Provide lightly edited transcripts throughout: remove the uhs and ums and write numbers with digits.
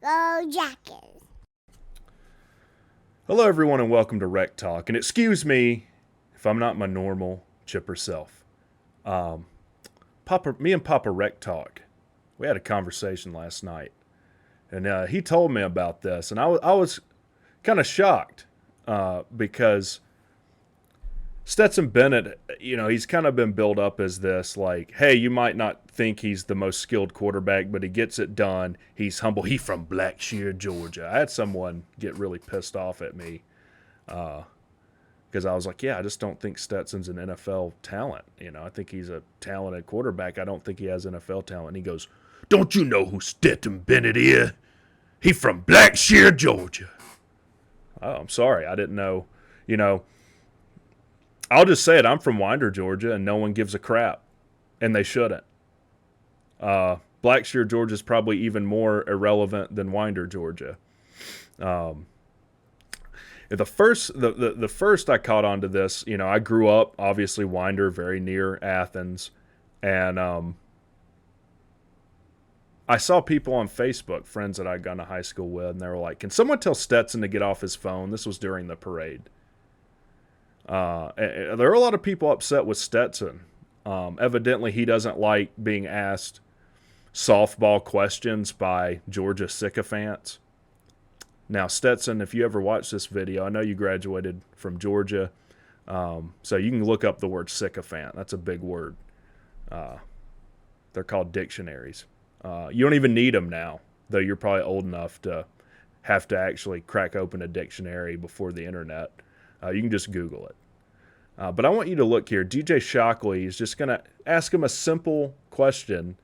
Go Jackets. Hello, everyone, and welcome to Rec Talk. And excuse me if I'm not my normal chipper self. Me and Papa Rec Talk, we had a conversation last night, and he told me about this, and I was kind of shocked because Stetson Bennett, he's kind of been built up as this, like, hey, you might not think he's the most skilled quarterback, but he gets it done. He's humble. He's from Blackshear, Georgia. I had someone get really pissed off at me because I was like, yeah, I just don't think Stetson's an NFL talent. I think he's a talented quarterback. I don't think he has NFL talent. And he goes, don't you know who Stetson Bennett is? He from Blackshear, Georgia. Oh, I'm sorry. I didn't know. I'll just say it. I'm from Winder, Georgia, and no one gives a crap, and they shouldn't. Blackshear, Georgia is probably even more irrelevant than Winder, Georgia. The first I caught on to this, I grew up, obviously, Winder, very near Athens, and I saw people on Facebook, friends that I'd gone to high school with, and they were like, can someone tell Stetson to get off his phone? This was during the parade. There are a lot of people upset with Stetson. Evidently, he doesn't like being asked softball questions by Georgia sycophants. Now, Stetson, if you ever watch this video, I know you graduated from Georgia, so you can look up the word sycophant. That's a big word. They're called dictionaries. You don't even need them now, though you're probably old enough to have to actually crack open a dictionary before the internet. You can just Google it. But I want you to look here. DJ Shockley is just going to ask him a simple question.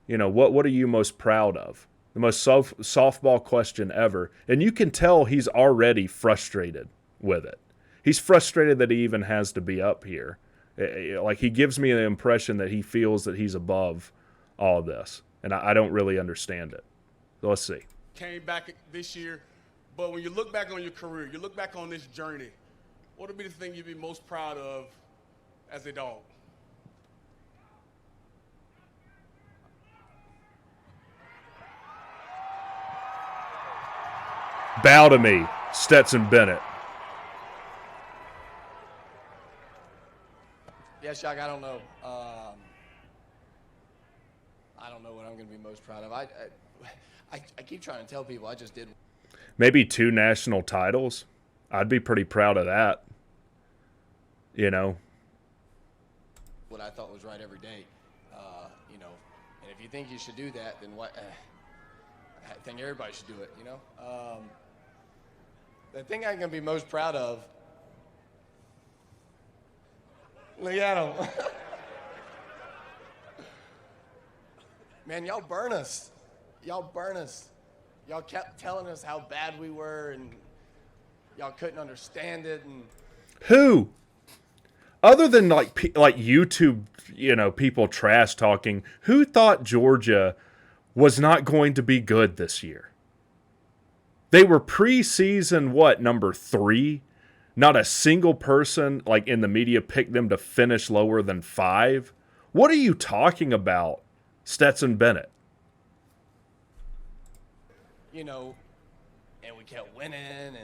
What are you most proud of? The most softball question ever. And you can tell he's already frustrated with it. He's frustrated that he even has to be up here. Like, he gives me the impression that he feels that he's above all of this. And I don't really understand it. So let's see. Came back this year. But when you look back on your career, you look back on this journey, what would be the thing you'd be most proud of as a dog? Bow to me, Stetson Bennett. Yeah, Shock, I don't know. I don't know what I'm going to be most proud of. I keep trying to tell people I just did. Maybe 2 national titles. I'd be pretty proud of that. What I thought was right every day. And if you think you should do that, then what? I think everybody should do it, The thing I'm going to be most proud of, look at him. Man, y'all burn us. Y'all burn us. Y'all kept telling us how bad we were, and y'all couldn't understand it. And who? Other than like YouTube, people trash talking, who thought Georgia was not going to be good this year? They were preseason, number 3? Not a single person in the media picked them to finish lower than 5. What are you talking about, Stetson Bennett? And we kept winning,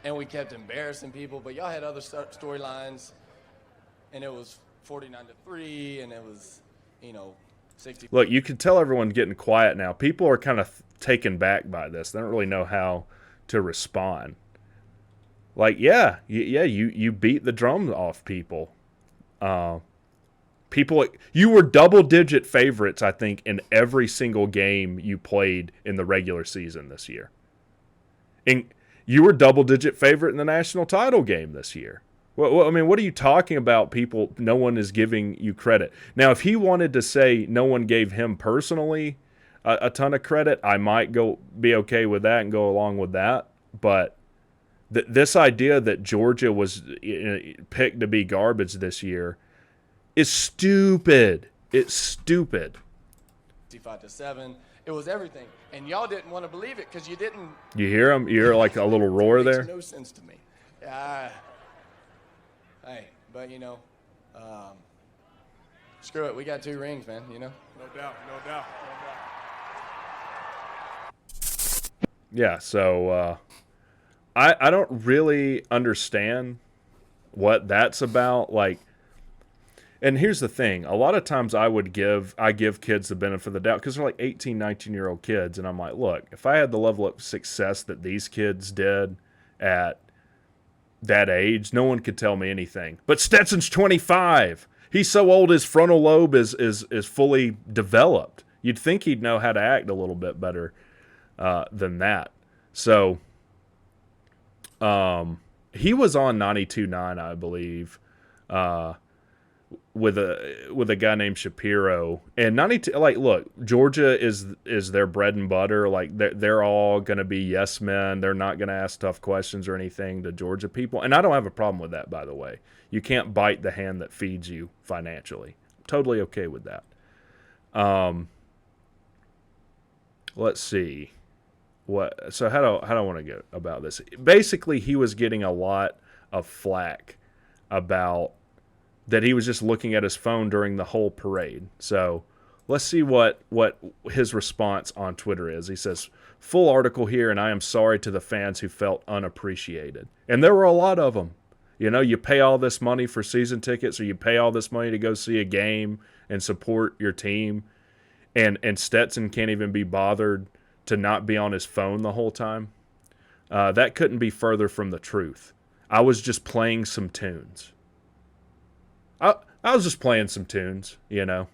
and we kept embarrassing people, but y'all had other storylines, and it was 49-3, and it was, 60. Look, you can tell everyone getting quiet now. People are kind of taken back by this. They don't really know how to respond. You beat the drum off people. You were double-digit favorites, I think, in every single game you played in the regular season this year. And you were double-digit favorite in the national title game this year. Well, what are you talking about, people? No one is giving you credit. Now, if he wanted to say no one gave him personally a ton of credit, I might be okay with that and go along with that. But this idea that Georgia was picked to be garbage this year is stupid. It's stupid. 55-7. It was everything. And y'all didn't want to believe it because you didn't. You hear him? You hear like a little roar there? It makes no sense to me. Hey, but screw it. We got 2 rings, man, No doubt, no doubt, no doubt. yeah, so I don't really understand what that's about. Like, and here's the thing: a lot of times I give kids the benefit of the doubt because they're like 18, 19-year-old kids, and I'm like, look, if I had the level of success that these kids did at that age, no one could tell me anything. But Stetson's 25. He's so old his frontal lobe is fully developed. You'd think he'd know how to act a little bit better than that. So he was on 92.9, I believe, with a guy named Shapiro. And 92, like, look, Georgia is their bread and butter. Like, they're all going to be yes men. They're not going to ask tough questions or anything to Georgia people. And I don't have a problem with that, by the way. You can't bite the hand that feeds you financially. I'm totally okay with that. Let's see. So how do I want to go about this? Basically, he was getting a lot of flack about that he was just looking at his phone during the whole parade. So let's see what his response on Twitter is. He says, full article here, and I am sorry to the fans who felt unappreciated. And there were a lot of them. You know, you pay all this money for season tickets, or you pay all this money to go see a game and support your team, and Stetson can't even be bothered to not be on his phone the whole time. That couldn't be further from the truth. I was just playing some tunes. I was just playing some tunes, you know.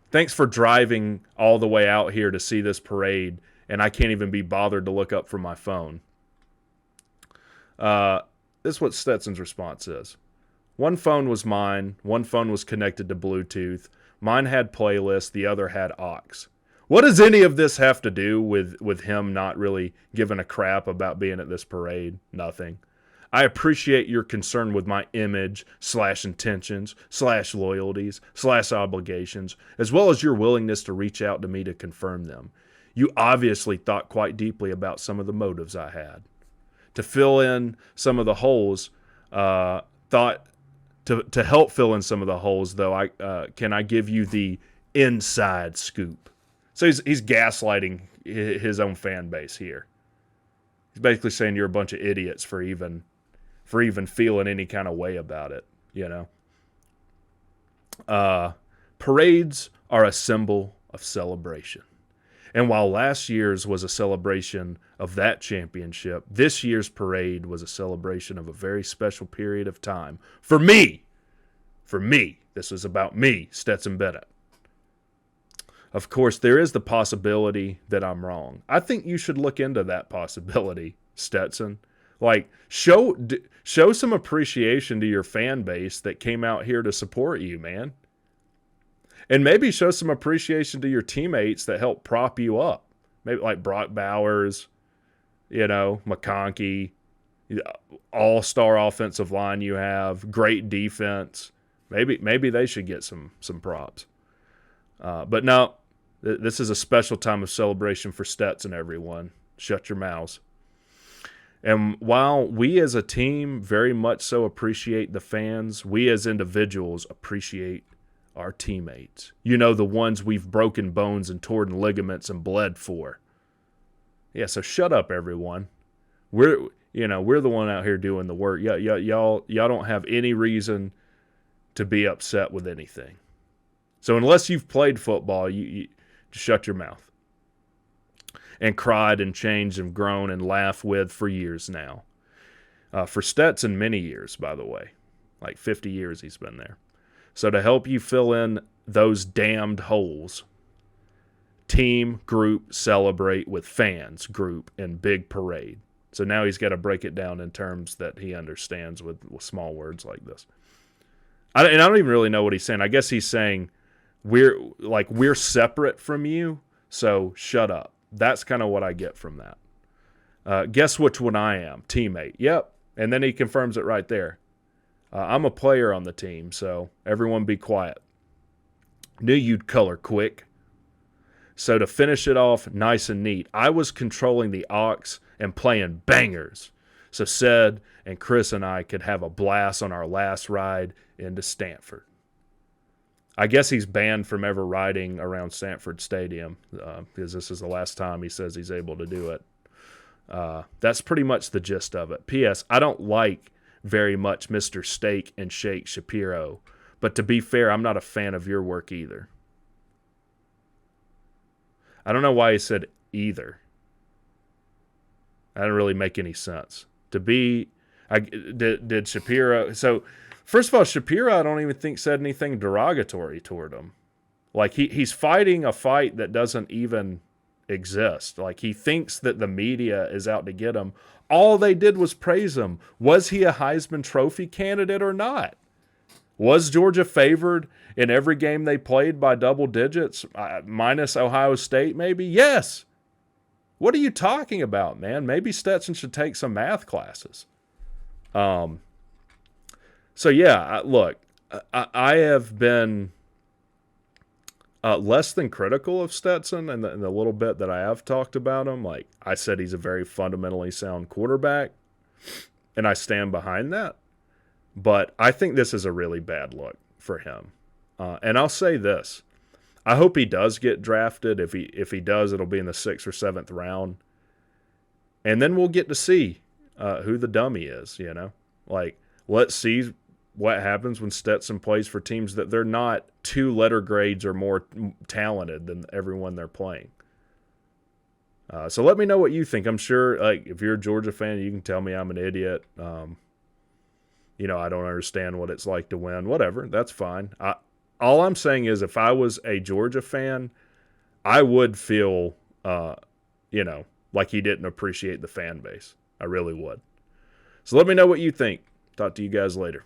Thanks for driving all the way out here to see this parade, and I can't even be bothered to look up from my phone. This is what Stetson's response is. One phone was mine. One phone was connected to Bluetooth. Mine had playlists. The other had aux. What does any of this have to do with him not really giving a crap about being at this parade? Nothing. I appreciate your concern with my image / intentions / loyalties / obligations, as well as your willingness to reach out to me to confirm them. You obviously thought quite deeply about some of the motives I had. To fill in some of the holes, to help fill in some of the holes, though, can I give you the inside scoop? So he's gaslighting his own fan base here. He's basically saying you're a bunch of idiots for even feeling any kind of way about it, you know. Parades are a symbol of celebration. And while last year's was a celebration of that championship, this year's parade was a celebration of a very special period of time. For me, this is about me, Stetson Bennett. Of course, there is the possibility that I'm wrong. I think you should look into that possibility, Stetson. Like, show some appreciation to your fan base that came out here to support you, man. And maybe show some appreciation to your teammates that helped prop you up. Maybe like Brock Bowers, you know, McConkey, all-star offensive line you have, great defense. Maybe they should get some props. But no, this is a special time of celebration for Stetson, everyone. Shut your mouths. And while we as a team very much so appreciate the fans, we as individuals appreciate our teammates. You know, the ones we've broken bones and torn ligaments and bled for. Yeah, so shut up, everyone. We're the one out here doing the work. Y'all don't have any reason to be upset with anything. So unless you've played football, you just shut your mouth. And cried and changed and grown and laughed with for years now. For Stetson, many years, by the way. Like 50 years he's been there. So to help you fill in those damned holes, team, group, celebrate with fans, group, and big parade. So now he's got to break it down in terms that he understands with small words like this. I don't even really know what he's saying. I guess he's saying we're separate from you, so shut up. That's kind of what I get from that. Guess which one I am? Teammate. Yep. And then he confirms it right there. I'm a player on the team, so everyone be quiet. Knew you'd color quick. So to finish it off nice and neat, I was controlling the aux and playing bangers. So Ced and Chris and I could have a blast on our last ride into Stanford. I guess he's banned from ever riding around Stanford Stadium because this is the last time he says he's able to do it That's pretty much the gist of it. P.S. I don't like very much Mr. Steak and Shake Shapiro, but to be fair, I'm not a fan of your work either. I don't know why he said either. That didn't really make any sense. Did Shapiro... So, first of all, Shapiro, I don't even think said anything derogatory toward him. Like, he's fighting a fight that doesn't even exist. Like, he thinks that the media is out to get him. All they did was praise him. Was he a Heisman Trophy candidate or not? Was Georgia favored in every game they played by double digits, minus Ohio State maybe? Yes. What are you talking about, man? Maybe Stetson should take some math classes. So, yeah, look, I have been less than critical of Stetson in the little bit that I have talked about him. Like, I said he's a very fundamentally sound quarterback, and I stand behind that. But I think this is a really bad look for him. And I'll say this. I hope he does get drafted. If he does, it'll be in the 6th or 7th round. And then we'll get to see who the dummy is, you know? Like, let's see what happens when Stetson plays for teams that they're not 2 letter grades or more talented than everyone they're playing. So let me know what you think. I'm sure, like, if you're a Georgia fan, you can tell me I'm an idiot. You know, I don't understand what it's like to win. Whatever, that's fine. All I'm saying is if I was a Georgia fan, I would feel, you know, like he didn't appreciate the fan base. I really would. So let me know what you think. Talk to you guys later.